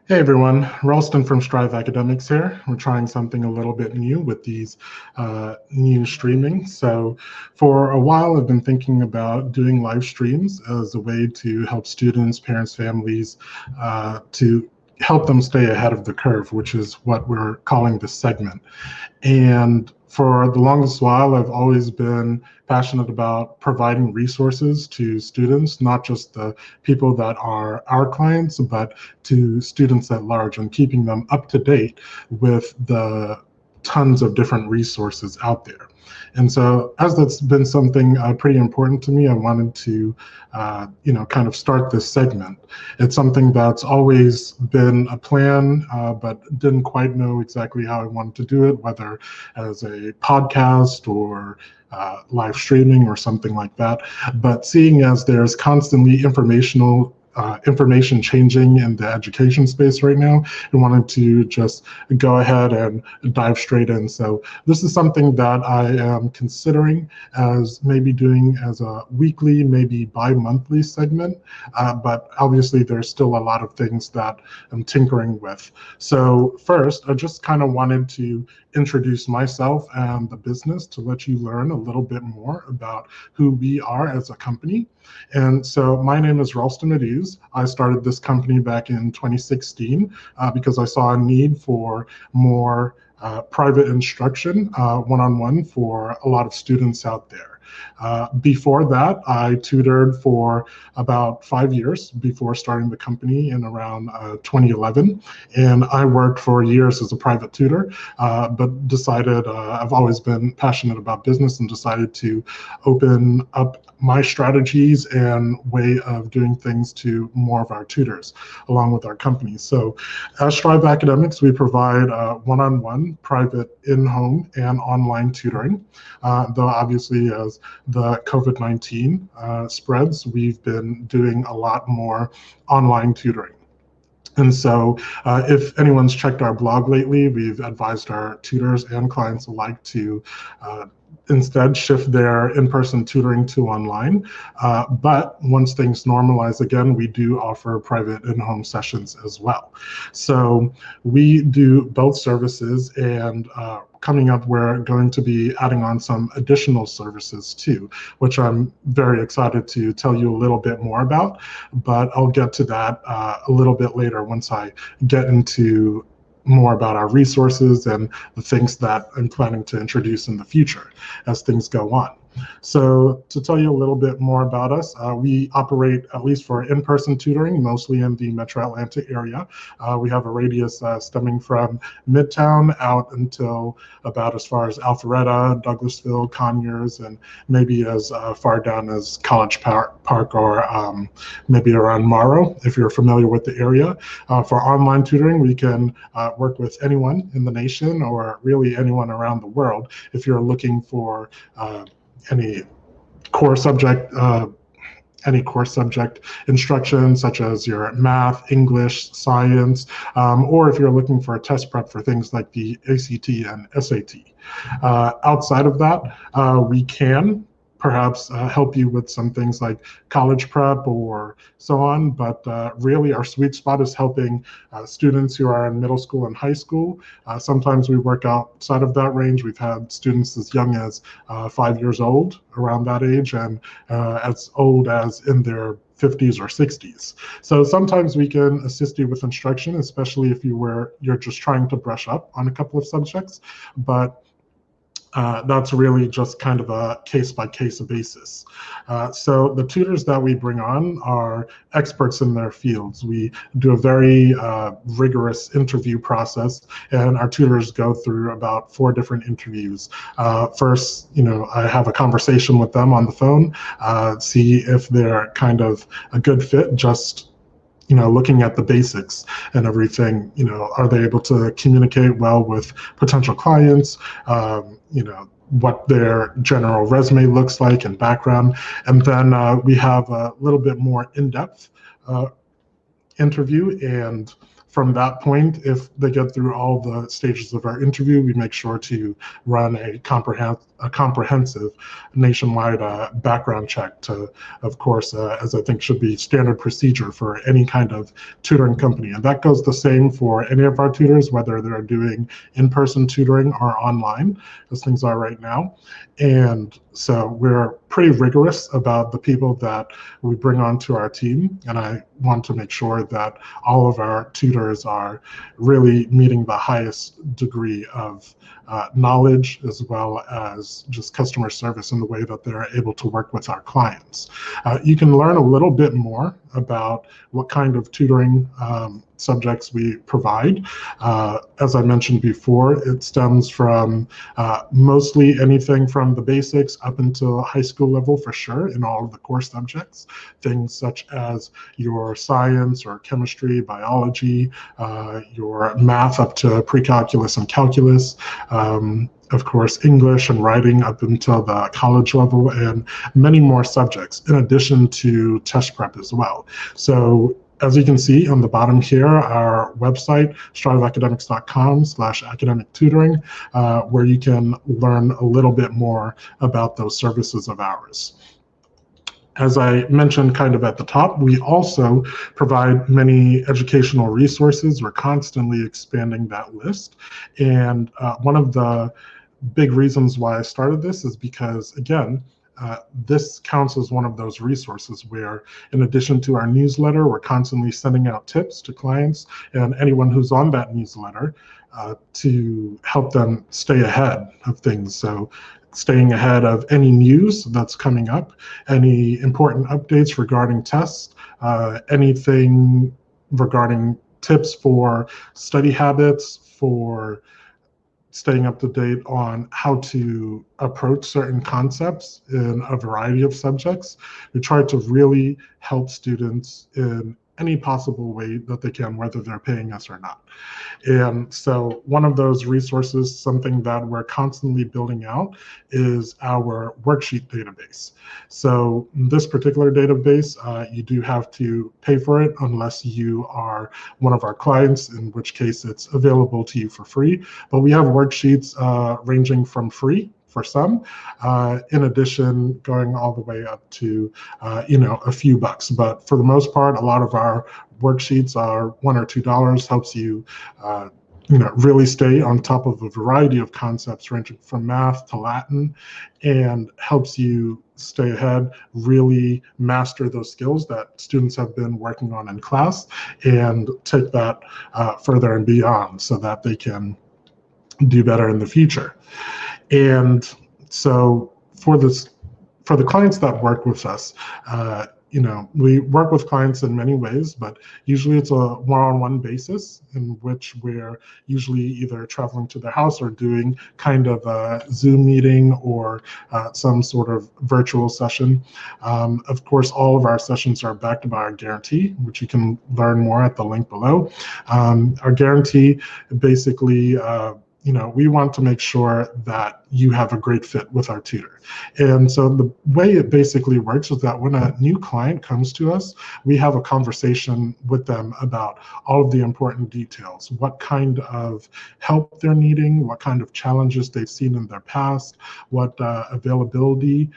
Hey everyone, Ralston from Strive Academics here. We're trying something a little bit new with these new streaming. So for a while, I've been thinking about doing live streams as a way to help students, parents, families, to help them stay ahead of the curve, which is what we're calling this segment. And for the longest while, I've always been passionate about providing resources to students, not just the people that are our clients, but to students at large, and keeping them up to date with the tons of different resources out there. And so, as that's been something pretty important to me, I wanted to, kind of start this segment. It's something that's always been a plan, but didn't quite know exactly how I wanted to do it, whether as a podcast or live streaming or something like that. But seeing as there's constantly information changing in the education space right now, I wanted to just go ahead and dive straight in. So this is something that I am considering as maybe doing as a weekly, maybe bi-monthly segment, but obviously there's still a lot of things that I'm tinkering with. So first, I just kind of wanted to introduce myself and the business to let you learn a little bit more about who we are as a company. And so my name is Ralston Medouze. I started this company back in 2016 because I saw a need for more private instruction, one-on-one for a lot of students out there. Before that, I tutored for about 5 years before starting the company in around 2011. And I worked for years as a private tutor, but decided I've always been passionate about business and decided to open up my strategies and way of doing things to more of our tutors along with our company. So as Strive Academics, we provide one-on-one private in-home and online tutoring, though obviously as the COVID-19 spreads, we've been doing a lot more online tutoring. And so if anyone's checked our blog lately, we've advised our tutors and clients alike to instead shift their in-person tutoring to online. But once things normalize again, we do offer private in-home sessions as well. So we do both services, and coming up, we're going to be adding on some additional services too, which I'm very excited to tell you a little bit more about, but I'll get to that a little bit later once I get into more about our resources and the things that I'm planning to introduce in the future as things go on. So to tell you a little bit more about us, we operate, at least for in-person tutoring, mostly in the Metro Atlanta area. We have a radius stemming from Midtown out until about as far as Alpharetta, Douglasville, Conyers, and maybe as far down as College Park or maybe around Morrow, if you're familiar with the area. For online tutoring, we can work with anyone in the nation or really anyone around the world if you're looking for any core subject instruction, such as your math, English, science, or if you're looking for a test prep for things like the ACT and SAT. Outside of that, we can perhaps help you with some things like college prep or so on, but really our sweet spot is helping students who are in middle school and high school. Sometimes we work outside of that range. We've had students as young as 5 years old, around that age, and as old as in their 50s or 60s. So sometimes we can assist you with instruction, especially if you're just trying to brush up on a couple of subjects, but that's really just kind of a case-by-case basis. So the tutors that we bring on are experts in their fields. We do a very rigorous interview process, and our tutors go through about 4 different interviews. First, I have a conversation with them on the phone, see if they're kind of a good fit, just looking at the basics and everything. Are they able to communicate well with potential clients? What their general resume looks like and background. And then we have a little bit more in-depth interview, and from that point, if they get through all the stages of our interview, we make sure to run a comprehensive nationwide background check to, of course, as I think should be standard procedure for any kind of tutoring company. And that goes the same for any of our tutors, whether they're doing in-person tutoring or online, as things are right now. And so we're pretty rigorous about the people that we bring onto our team. And I want to make sure that all of our tutors are really meeting the highest degree of knowledge, as well as just customer service in the way that they're able to work with our clients. You can learn a little bit more about what kind of tutoring subjects we provide. As I mentioned before, it stems from mostly anything from the basics up until high school level for sure in all of the core subjects. Things such as your science or chemistry, biology, your math up to pre-calculus and calculus, of course, English and writing up until the college level, and many more subjects, in addition to test prep as well. So as you can see on the bottom here, our website, striveacademics.com/academic tutoring, where you can learn a little bit more about those services of ours. As I mentioned kind of at the top, we also provide many educational resources. We're constantly expanding that list. And one of the big reasons why I started this is because, again, this counts as one of those resources where, in addition to our newsletter, we're constantly sending out tips to clients and anyone who's on that newsletter to help them stay ahead of things. So staying ahead of any news that's coming up, any important updates regarding tests, anything regarding tips for study habits, for staying up to date on how to approach certain concepts in a variety of subjects. We try to really help students in any possible way that they can, whether they're paying us or not. And so one of those resources, something that we're constantly building out, is our worksheet database. So this particular database, you do have to pay for it unless you are one of our clients, in which case it's available to you for free. But we have worksheets ranging from free for some, in addition, going all the way up to, a few bucks. But for the most part, a lot of our worksheets are $1 or $2, helps you, really stay on top of a variety of concepts ranging from math to Latin, and helps you stay ahead, really master those skills that students have been working on in class, and take that further and beyond so that they can do better in the future. And so for the clients that work with us, we work with clients in many ways, but usually it's a one-on-one basis in which we're usually either traveling to their house or doing kind of a Zoom meeting or some sort of virtual session. Of course, all of our sessions are backed by our guarantee, which you can learn more at the link below. Our guarantee basically, we want to make sure that you have a great fit with our tutor. And so the way it basically works is that when a new client comes to us, we have a conversation with them about all of the important details, what kind of help they're needing, what kind of challenges they've seen in their past, what availability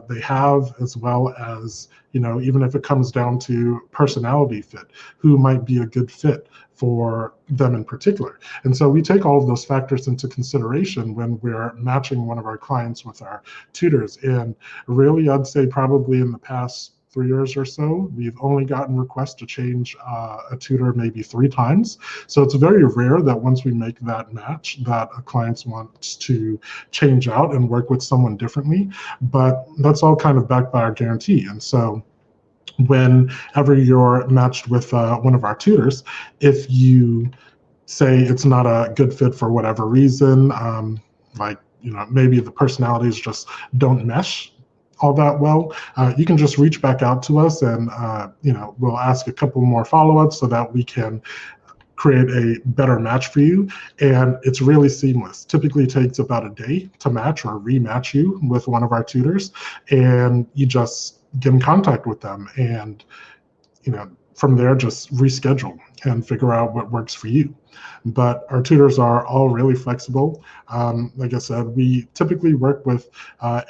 they have, as well as, even if it comes down to personality fit, who might be a good fit for them in particular. And so we take all of those factors into consideration when we're matching one of our clients with our tutors. And really, I'd say probably in the past 3 years or so, we've only gotten requests to change a tutor maybe 3 times. So it's very rare that once we make that match that a client wants to change out and work with someone differently. But that's all kind of backed by our guarantee. And so whenever you're matched with one of our tutors, if you say it's not a good fit for whatever reason, maybe the personalities just don't mesh all that well, you can just reach back out to us, and we'll ask a couple more follow-ups so that we can create a better match for you. And it's really seamless. Typically takes about a day to match or rematch you with one of our tutors, and you just get in contact with them, and from there, just reschedule and figure out what works for you. But our tutors are all really flexible. Like I said, we typically work with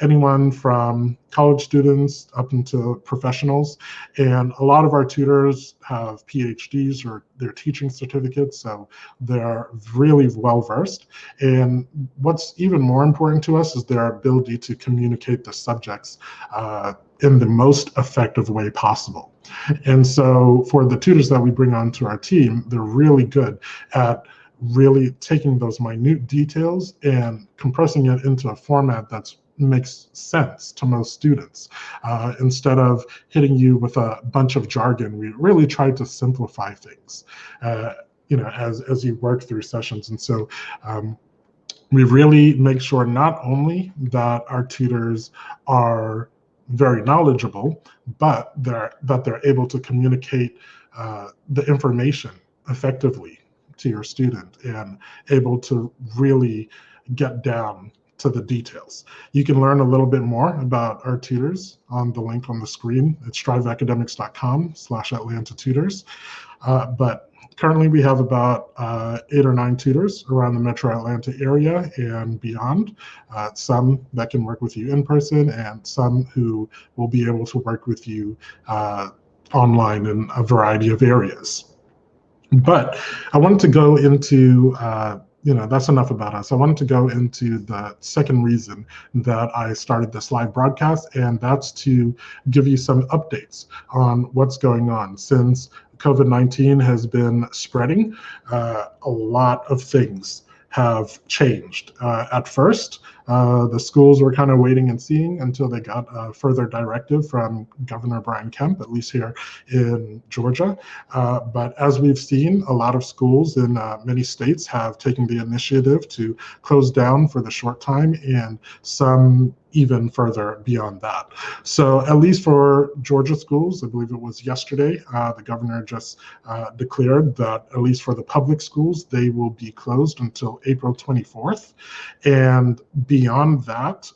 anyone from college students up into professionals, and a lot of our tutors have PhDs or their teaching certificates, so they're really well versed. And what's even more important to us is their ability to communicate the subjects in the most effective way possible. And so for the tutors that we bring onto our team, they're really good at really taking those minute details and compressing it into a format that makes sense to most students. Instead of hitting you with a bunch of jargon, we really try to simplify things, as you work through sessions. And so we really make sure not only that our tutors are very knowledgeable, but that they're able to communicate the information effectively to your student and able to really get down to the details. You can learn a little bit more about our tutors on the link on the screen. It's striveacademics.com/Atlanta Tutors. But currently we have about 8 or 9 tutors around the metro Atlanta area and beyond, some that can work with you in person and some who will be able to work with you online in a variety of areas. But I wanted to go into, that's enough about us. I wanted to go into the second reason that I started this live broadcast, and that's to give you some updates on what's going on. Since COVID-19 has been spreading, a lot of things have changed. At first, the schools were kind of waiting and seeing until they got a further directive from Governor Brian Kemp, at least here in Georgia. But as we've seen, a lot of schools in many states have taken the initiative to close down for the short time, and some even further beyond that. So at least for Georgia schools, I believe it was yesterday, the governor just declared that at least for the public schools, they will be closed until April 24th. And beyond that,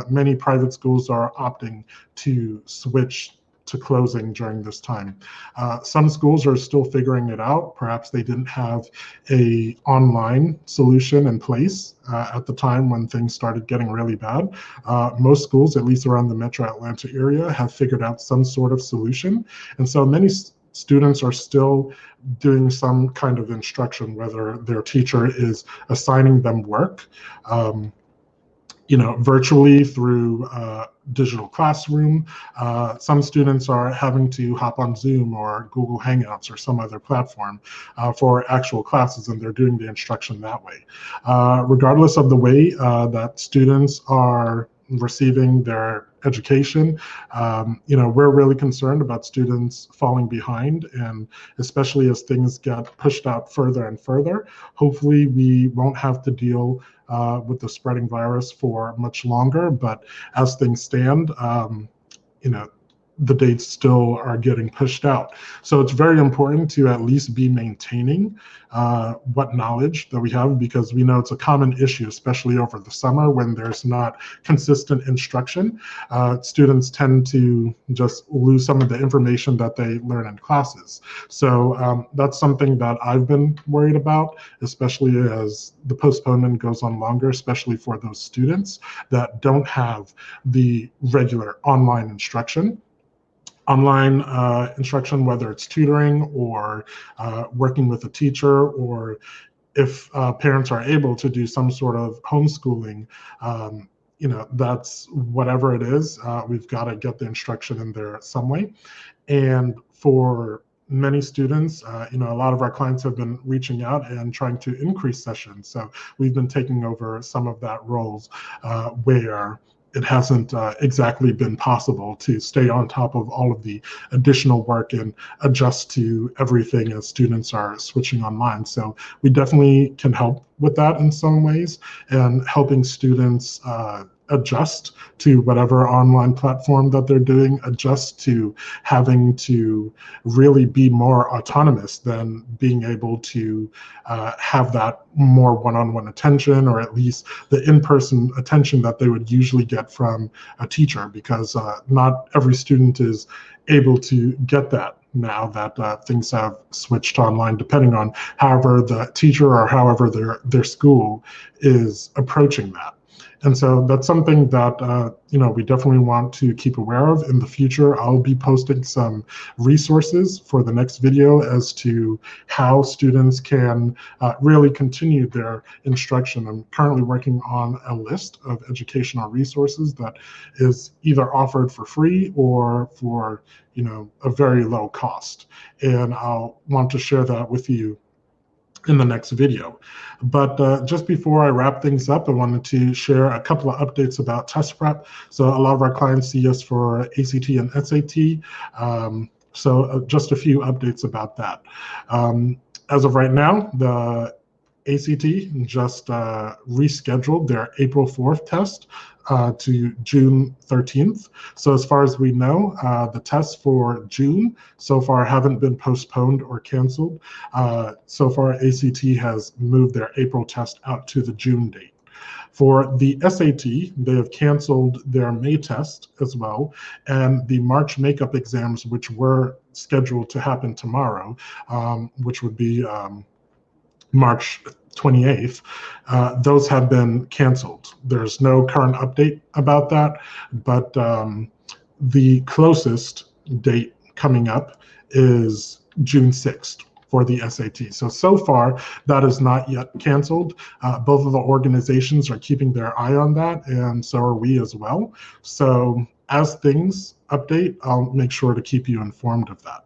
many private schools are opting to switch to closing during this time. Some schools are still figuring it out. Perhaps they didn't have an online solution in place at the time when things started getting really bad. Most schools, at least around the metro Atlanta area, have figured out some sort of solution. And so many students are still doing some kind of instruction, whether their teacher is assigning them work, virtually through digital classroom. Some students are having to hop on Zoom or Google Hangouts or some other platform for actual classes, and they're doing the instruction that way. Regardless of the way that students are receiving their education, we're really concerned about students falling behind, and especially as things get pushed out further and further. Hopefully we won't have to deal with the spreading virus for much longer, but as things stand, the dates still are getting pushed out. So it's very important to at least be maintaining what knowledge that we have, because we know it's a common issue, especially over the summer when there's not consistent instruction. Students tend to just lose some of the information that they learn in classes. So that's something that I've been worried about, especially as the postponement goes on longer, especially for those students that don't have the regular online instruction. Online instruction, whether it's tutoring or working with a teacher, or if parents are able to do some sort of homeschooling, that's whatever it is, we've got to get the instruction in there some way. And for many students, a lot of our clients have been reaching out and trying to increase sessions. So we've been taking over some of that roles where it hasn't exactly been possible to stay on top of all of the additional work and adjust to everything as students are switching online. So we definitely can help with that in some ways, and helping students adjust to whatever online platform that they're doing, adjust to having to really be more autonomous than being able to have that more one-on-one attention, or at least the in-person attention that they would usually get from a teacher, because not every student is able to get that now that things have switched online, depending on however the teacher or however their school is approaching that. And so that's something that we definitely want to keep aware of. In the future, I'll be posting some resources for the next video as to how students can really continue their instruction. I'm currently working on a list of educational resources that is either offered for free or for a very low cost. And I'll want to share that with you in the next video. But just before I wrap things up, I wanted to share a couple of updates about test prep. So a lot of our clients see us for ACT and SAT. So just a few updates about that. As of right now, the ACT just rescheduled their April 4th test to June 13th. So as far as we know, the tests for June so far haven't been postponed or canceled. So far, ACT has moved their April test out to the June date. For the SAT, they have canceled their May test as well, and the March makeup exams, which were scheduled to happen tomorrow, which would be March 28th, those have been canceled. There's no current update about that, but the closest date coming up is June 6th for the SAT. So far, that is not yet canceled. Both of the organizations are keeping their eye on that, and so are we as well. So as things update, I'll make sure to keep you informed of that.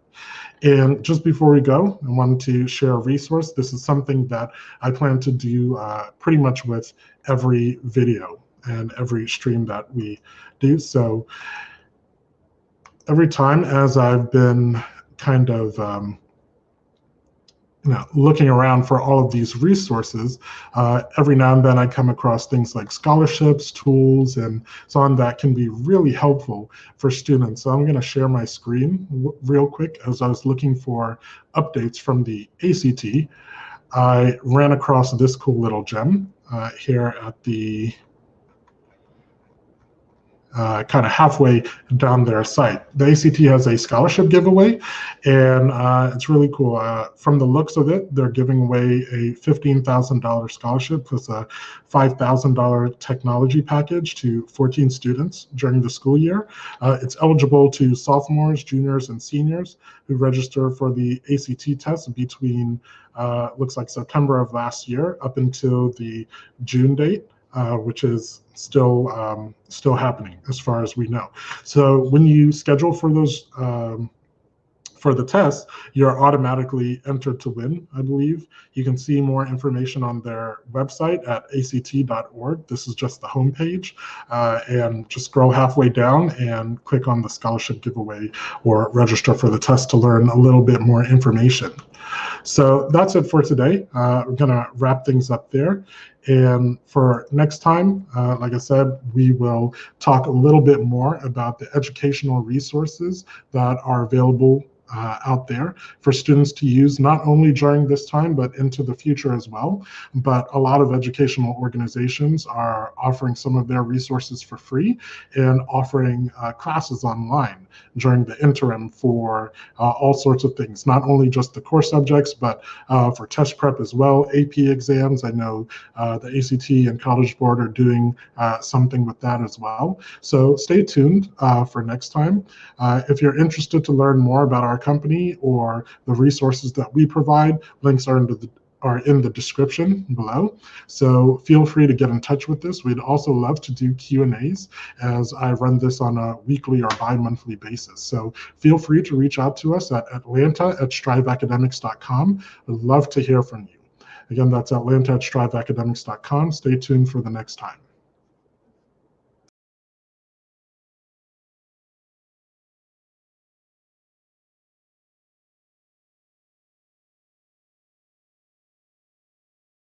And just before we go, I wanted to share a resource. This is something that I plan to do pretty much with every video and every stream that we do. So every time as I've been kind of looking around for all of these resources, every now and then I come across things like scholarships, tools, and so on that can be really helpful for students. So I'm going to share my screen real quick. As I was looking for updates from the ACT, I ran across this cool little gem here at the kind of halfway down their site. The ACT has a scholarship giveaway, and it's really cool. From the looks of it, they're giving away a $15,000 scholarship plus a $5,000 technology package to 14 students during the school year. It's eligible to sophomores, juniors, and seniors who register for the ACT test between, looks like September of last year up until the June date. Which is still happening as far as we know. So when you schedule for those for the test, you're automatically entered to win, I believe. You can see more information on their website at act.org. This is just the homepage, and just scroll halfway down and click on the scholarship giveaway or register for the test to learn a little bit more information. So that's it for today. We're gonna wrap things up there. And for next time, like I said, we will talk a little bit more about the educational resources that are available out there for students to use, not only during this time, but into the future as well. But a lot of educational organizations are offering some of their resources for free and offering classes online during the interim for all sorts of things, not only just the core subjects, but for test prep as well, AP exams. I know the ACT and College Board are doing something with that as well. So stay tuned for next time. If you're interested to learn more about our company or the resources that we provide, links are in the description below. So feel free to get in touch with us. We'd also love to do Q&As as I run this on a weekly or bi-monthly basis. So feel free to reach out to us at atlanta@striveacademics.com. We'd love to hear from you. Again, that's atlanta@striveacademics.com. Stay tuned for the next time.